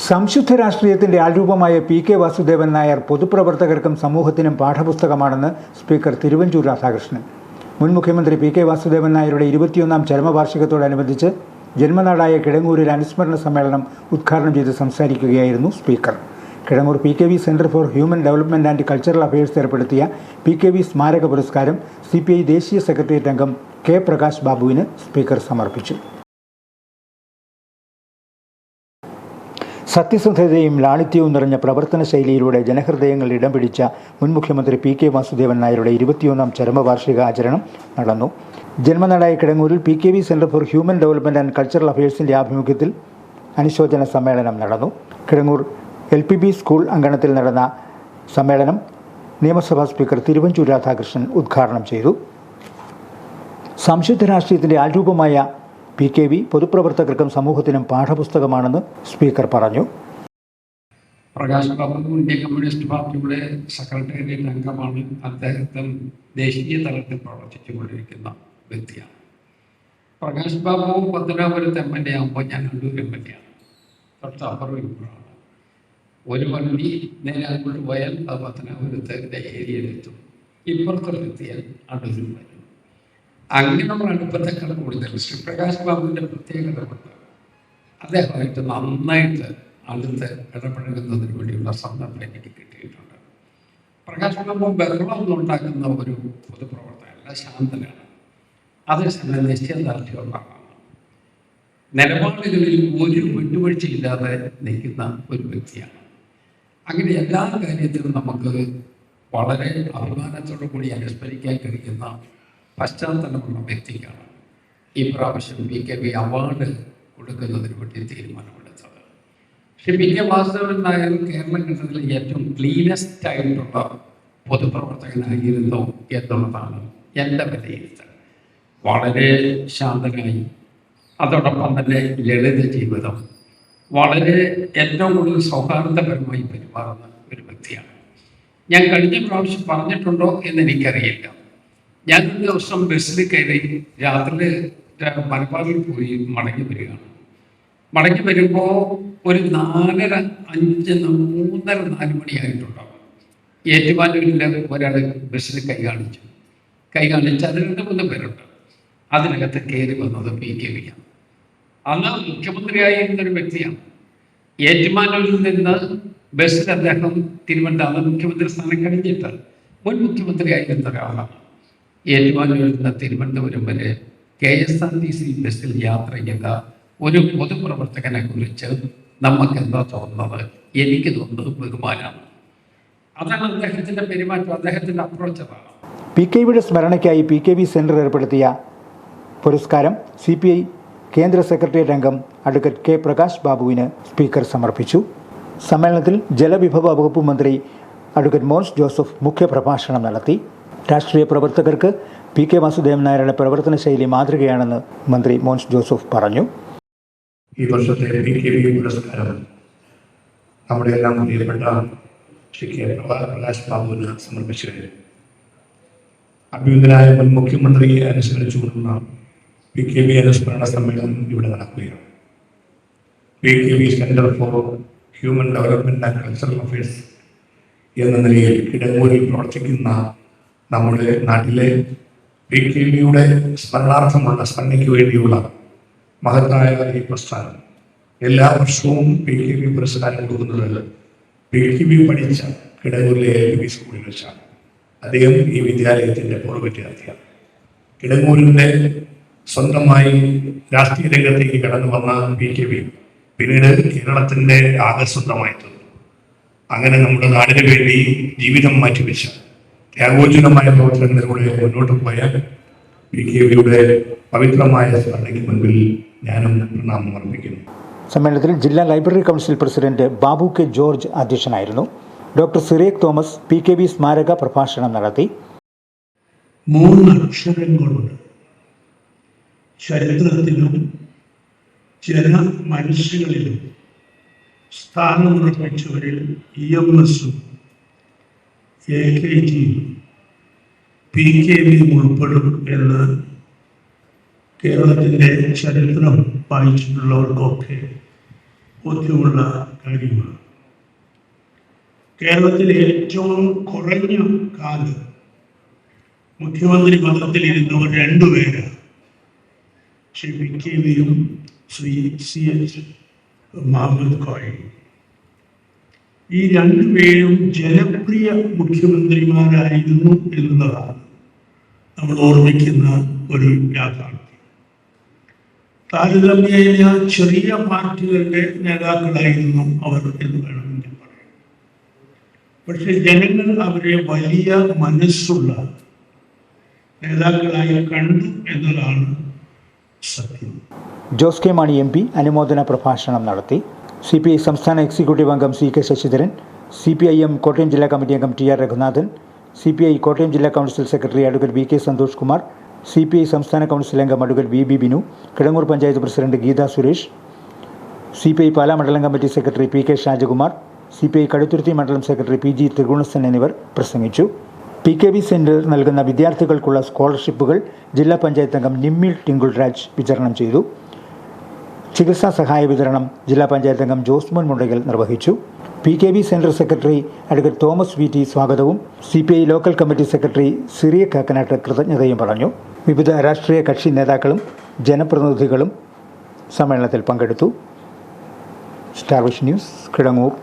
സംശുദ്ധ രാഷ്ട്രീയത്തിന്റെ ആൾരൂപമായ പി.കെ. വാസുദേവൻ നായർ പൊതുപ്രവർത്തകർക്കും സമൂഹത്തിനും പാഠപുസ്തകമാണെന്ന് സ്പീക്കർ തിരുവഞ്ചൂർ രാധാകൃഷ്ണൻ. മുൻ മുഖ്യമന്ത്രി പി.കെ. വാസുദേവൻ നായരുടെ 21ാം ചരമവാർഷികത്തോടനുബന്ധിച്ച് ജന്മനാടായ കിടങ്ങൂരിൽ അനുസ്മരണ സമ്മേളനം ഉദ്ഘാടനം ചെയ്ത് സംസാരിക്കുകയായിരുന്നു speaker. Kidangoor PKV. Centre for human development and cultural affairs ഏർപ്പെടുത്തിയ പി.കെ.വി. സ്മാരക പുരസ്കാരം CPI ദേശീയ സെക്രട്ടേറിയറ്റ് അംഗം കെ. പ്രകാശ് ബാബുവിന് സ്പീക്കർ സമർപ്പിച്ചു. സത്യസന്ധതയും ലാളിത്യവും നിറഞ്ഞ പ്രവർത്തന ശൈലിയിലൂടെ ജനഹൃദയങ്ങളിൽ ഇടം പിടിച്ച മുൻ മുഖ്യമന്ത്രി പി.കെ. വാസുദേവൻ നായരുടെ 21ാം ചരമവാർഷിക ആചരണം നടന്നു. ജന്മനാടായ കിടങ്ങൂരിൽ PKV. Centre for human development and cultural അഫയേഴ്സിന്റെ ആഭിമുഖ്യത്തിൽ അനുശോചന സമ്മേളനം നടന്നു. കിടങ്ങൂർ LPP സ്കൂൾ അങ്കണത്തിൽ നടന്ന സമ്മേളനം നിയമസഭാ സ്പീക്കർ തിരുവഞ്ചൂർ രാധാകൃഷ്ണൻ ഉദ്ഘാടനം ചെയ്തു. സംശുദ്ധ രാഷ്ട്രീയത്തിന്റെ ആൾരൂപമായ പി.കെ.വി. പൊതുപ്രവർത്തകർക്കും സമൂഹത്തിനും പാഠപുസ്തകമാണെന്ന് സ്പീക്കർ പറഞ്ഞു. പ്രകാശ് ബാബു ഇന്ത്യൻ കമ്മ്യൂണിസ്റ്റ് പാർട്ടിയുടെ സെക്രട്ടേറിയറ്റ് അംഗമാണ്. അദ്ദേഹത്തെ ദേശീയ തലത്തിൽ പ്രവർത്തിച്ചുകൊണ്ടിരിക്കുന്ന വ്യക്തിയാണ്. പ്രകാശ് ബാബു പത്തനാപുരത്ത് MLA ആകുമ്പോൾ ഞാൻ കണ്ണൂർ MLA ആണ്. തൊട്ട് അപ്പുറമാണ്. ഒരു വണ്ടി നേരെ അങ്ങോട്ട് പോയാൽ അത് പത്തനാപുരത്തെ ഏരിയയിലെത്തും. ഇപ്പുറത്തെത്തിയാൽ അടൂരിൽ വരും. അങ്ങനെ നമ്മൾ അടുപ്പത്തേക്കാൾ കൂടുതൽ ശ്രീ പ്രകാശ് ബാബുവിൻ്റെ പ്രത്യേകത കൊണ്ട് അദ്ദേഹമായിട്ട് നന്നായിട്ട് അടുത്ത് ഇടപഴകുന്നതിന് വേണ്ടിയുള്ള സന്ദർഭം എനിക്ക് കിട്ടിയിട്ടുണ്ട്. പ്രകാശ് ബാബു ബഹളമൊന്നും ഉണ്ടാക്കുന്ന ഒരു പൊതുപ്രവർത്തകനല്ല, ശാന്തനാണ്. അതേസമയം നിശ്ചയദാർഢ്യമുള്ള ആളാണ്. നിലപാടുകളിൽ ഒരു വിട്ടുവീഴ്ചയില്ലാതെ നിൽക്കുന്ന ഒരു വ്യക്തിയാണ്. അങ്ങനെ എല്ലാ കാര്യത്തിലും നമുക്ക് വളരെ അഭിമാനത്തോടു കൂടി അനുസ്മരിക്കാൻ കഴിയുന്ന പശ്ചാത്തലമുള്ള വ്യക്തിക്കാണ് ഈ പ്രാവശ്യം പി.കെ.വി. അവാർഡ് കൊടുക്കുന്നതിന് വേണ്ടി തീരുമാനമെടുത്തത്. പക്ഷേ പി.കെ. വാസുദേവൻ നായർ കേരളം കണ്ടതിൽ ഏറ്റവും ക്ലീനസ്റ്റ് ആയിട്ടുള്ള പൊതുപ്രവർത്തകനായിരുന്നു എന്നുള്ളതാണ് എൻ്റെ വിലയിരുത്തൽ. വളരെ ശാന്തനായി, അതോടൊപ്പം തന്നെ ലളിത ജീവിതം, വളരെ ഏറ്റവും കൂടുതൽ സൗഹാർദ്ദപരമായി പെരുമാറുന്ന ഒരു വ്യക്തിയാണ്. ഞാൻ കഴിഞ്ഞ പ്രാവശ്യം പറഞ്ഞിട്ടുണ്ടോ എന്ന് എനിക്കറിയില്ല. ഞാനൊരു ദിവസം ബസ്സിൽ കയറി രാത്രി മലബാറിൽ പോയി മടങ്ങി വരികയാണ്. മടങ്ങി വരുമ്പോൾ ഒരു 4:30, 4 മണിയായിട്ടുണ്ടാവും. ഏറ്റുമാനൂരിലെ ഒരാൾ ബസ്സിൽ കൈ കാണിച്ച് അതിൽ 2-3 പേരുണ്ട്. അതിനകത്ത് കയറി വന്നത് പി.കെ.വിയാണ്. അന്ന് മുഖ്യമന്ത്രിയായിരുന്നൊരു വ്യക്തിയാണ്. ഏറ്റുമാനൂരിൽ നിന്ന് ബസ്സിൽ അദ്ദേഹം തിരുവനന്തപുരം മുഖ്യമന്ത്രി സ്ഥാനം കഴിഞ്ഞിട്ട് മുൻ മുഖ്യമന്ത്രിയായിരുന്ന ഒരാളാണ്. ഏറ്റുമാനൂരിൽ നിന്ന് തിരുവനന്തപുരം വരെ KSRTC ബസ്സിൽ യാത്ര ചെയ്ത ഒരു പൊതുപ്രവർത്തകനെ കുറിച്ച് നമുക്ക് എന്താ തോന്നുന്നത്? എനിക്ക് തോന്നുന്നത് ബഹുമാനമാണ്. അതാണ് അദ്ദേഹത്തിൻ്റെ പെരുമാറ്റം, അദ്ദേഹത്തിൻ്റെ അപ്രോച്ച് അതാണ്. പി.കെ.വിയുടെ സ്മരണയ്ക്കായി പി.കെ.വി. സെന്റർ ഏർപ്പെടുത്തിയ പുരസ്കാരം CPI കേന്ദ്ര സെക്രട്ടേറിയറ്റ് അംഗം അഡ്വക്കേറ്റ് കെ. പ്രകാശ് ബാബുവിന് സ്പീക്കർ സമർപ്പിച്ചു. സമ്മേളനത്തിൽ ജലവിഭവ വകുപ്പ് മന്ത്രി അഡ്വക്കേറ്റ് മോൻസ് ജോസഫ് മുഖ്യപ്രഭാഷണം നടത്തി. രാഷ്ട്രീയ പ്രവർത്തകർക്ക് പി.കെ. വാസുദേവൻ നായരുടെ പ്രവർത്തന ശൈലി മാതൃകയാണെന്ന് മന്ത്രി മോൻസ് ജോസഫ് പറഞ്ഞു. ഈ വർഷത്തെ പി.കെ.വി. പുരസ്കാരം നമ്മുടെ എല്ലാം പ്രിയപ്പെട്ട ശ്രീ കെ. പ്രകാശ് ബാബുവിന് സമർപ്പിച്ചു കഴിഞ്ഞു. അഭ്യുന്നതനായ മുൻ മുഖ്യമന്ത്രിയെ അനുസ്മരിച്ചുകൊണ്ടുള്ള പി.കെ.വി. അനുസ്മരണ സമ്മേളനം ഇവിടെ നടക്കുകയാണ്. PKV. Centre for human development and cultural affairs എന്ന നിലയിൽ കിടങ്ങൂരിൽ പ്രവർത്തിക്കുന്ന നമ്മുടെ നാട്ടിലെ പി.കെ.വിയുടെ സ്മരണയ്ക്ക് വേണ്ടിയുള്ള മഹത്തായ ഈ പ്രസ്ഥാനം എല്ലാ വർഷവും പി.കെ.വി. പുരസ്കാരം കൊടുക്കുന്നത് പി.കെ.വി. പഠിച്ച കിടങ്ങൂരിലെ LPP സ്കൂളിൽ വെച്ചാണ്. അദ്ദേഹം ഈ വിദ്യാലയത്തിൻ്റെ പൂർവ്വ വിദ്യാർത്ഥിയാണ്. കിടങ്ങൂരിൻ്റെ സ്വന്തമായി രാഷ്ട്രീയ രംഗത്തേക്ക് കടന്നു വന്ന പി.കെ.വി. പിന്നീട് കേരളത്തിൻ്റെ ആകസ്വന്തമായി തീർന്നു. അങ്ങനെ നമ്മുടെ നാടിന് വേണ്ടി ജീവിതം മാറ്റിവെച്ച ത്യാഗോജ്വലമായ പ്രവർത്തനങ്ങളിലൂടെ മുന്നോട്ട് പോയ പി.കെ.വിയുടെ പവിത്രമായ സ്മരണയ്ക്ക് മുൻപിൽ ഞാനും പ്രണാമം അർപ്പിക്കുന്നു. സമ്മേളനത്തിൽ ജില്ലാ library council president Babu K. George അധ്യക്ഷനായിരുന്നു. Doctor Cyriac Thomas PKV. സ്മാരക പ്രഭാഷണം നടത്തി. 3 അക്ഷരങ്ങളുണ്ട്. ചരിത്രത്തിലും ജനമനസ്സുകളിലും സ്ഥാനമുറപ്പിച്ചവരിൽ EMSഉം AKGയും പി.കെ.വിയും ഉൾപ്പെടും എന്ന് കേരളത്തിൻ്റെ ചരിത്രം വായിച്ചിട്ടുള്ളവർക്കൊക്കെ ബോധ്യമുള്ള കാര്യമാണ്. കേരളത്തിലെ ഏറ്റവും കുറഞ്ഞ കാലം മുഖ്യമന്ത്രി പദത്തിലിരുന്നവർ രണ്ടുപേരാണ്, ശ്രീ PKVയും ശ്രീ CH മുഹമ്മദ് കോയയും. ഈ രണ്ടുപേരും ജനപ്രിയ മുഖ്യമന്ത്രിമാരായിരുന്നു എന്നുള്ളതാണ് നമ്മൾ ഓർമ്മിക്കുന്ന ഒരു യാഥാർത്ഥ്യം. താരതമ്യേന ചെറിയ പാർട്ടികളുടെ നേതാക്കളായിരുന്നു അവർ എന്ന് വേണമെങ്കിൽ പറയാം. പക്ഷെ ജനങ്ങൾ അവരെ വലിയ മനസ്സുള്ള നേതാക്കളായി കണ്ടു എന്നതാണ് സത്യം. ജോസ് കെ മാണി MP അനുമോദന പ്രഭാഷണം നടത്തി. CPI സംസ്ഥാന എക്സിക്യൂട്ടീവ് അംഗം CK ശശിധരൻ, CPIM കോട്ടയം ജില്ലാ കമ്മിറ്റി അംഗം TR രഘുനാഥൻ, CPI കോട്ടയം ജില്ലാ council secretary advocate VK Santhosh Kumar, CPI സംസ്ഥാന കൗൺസിൽ അംഗം advocate VB Binu, Kidangoor panchayat president Geetha Suresh, CPI Pala മണ്ഡലം committee secretary PK Shajakumar, CPI Kaduthuruthy മണ്ഡലം സെക്രട്ടറി PG ത്രിഗുണസൻ എന്നിവർ പ്രസംഗിച്ചു. PKV സെന്റർ നൽകുന്ന വിദ്യാർത്ഥികൾക്കുള്ള സ്കോളർഷിപ്പുകൾ ജില്ലാ പഞ്ചായത്ത് അംഗം നിമ്മിൽ ടിങ്കുൾ രാജ് വിതരണം ചെയ്തു. ചികിത്സാ സഹായ വിതരണം ജില്ലാ പഞ്ചായത്ത് അംഗം ജോസ്മോൻ മുണ്ടകൽ നിർവഹിച്ചു. PKV central secretary advocate Thomas VT സ്വാഗതവും CPI local committee secretary Siriya Kakkanatt കൃതജ്ഞതയും പറഞ്ഞു. വിവിധ രാഷ്ട്രീയ കക്ഷി നേതാക്കളും ജനപ്രതിനിധികളും സമ്മേളനത്തിൽ പങ്കെടുത്തു. Star vision news, Kidangoor.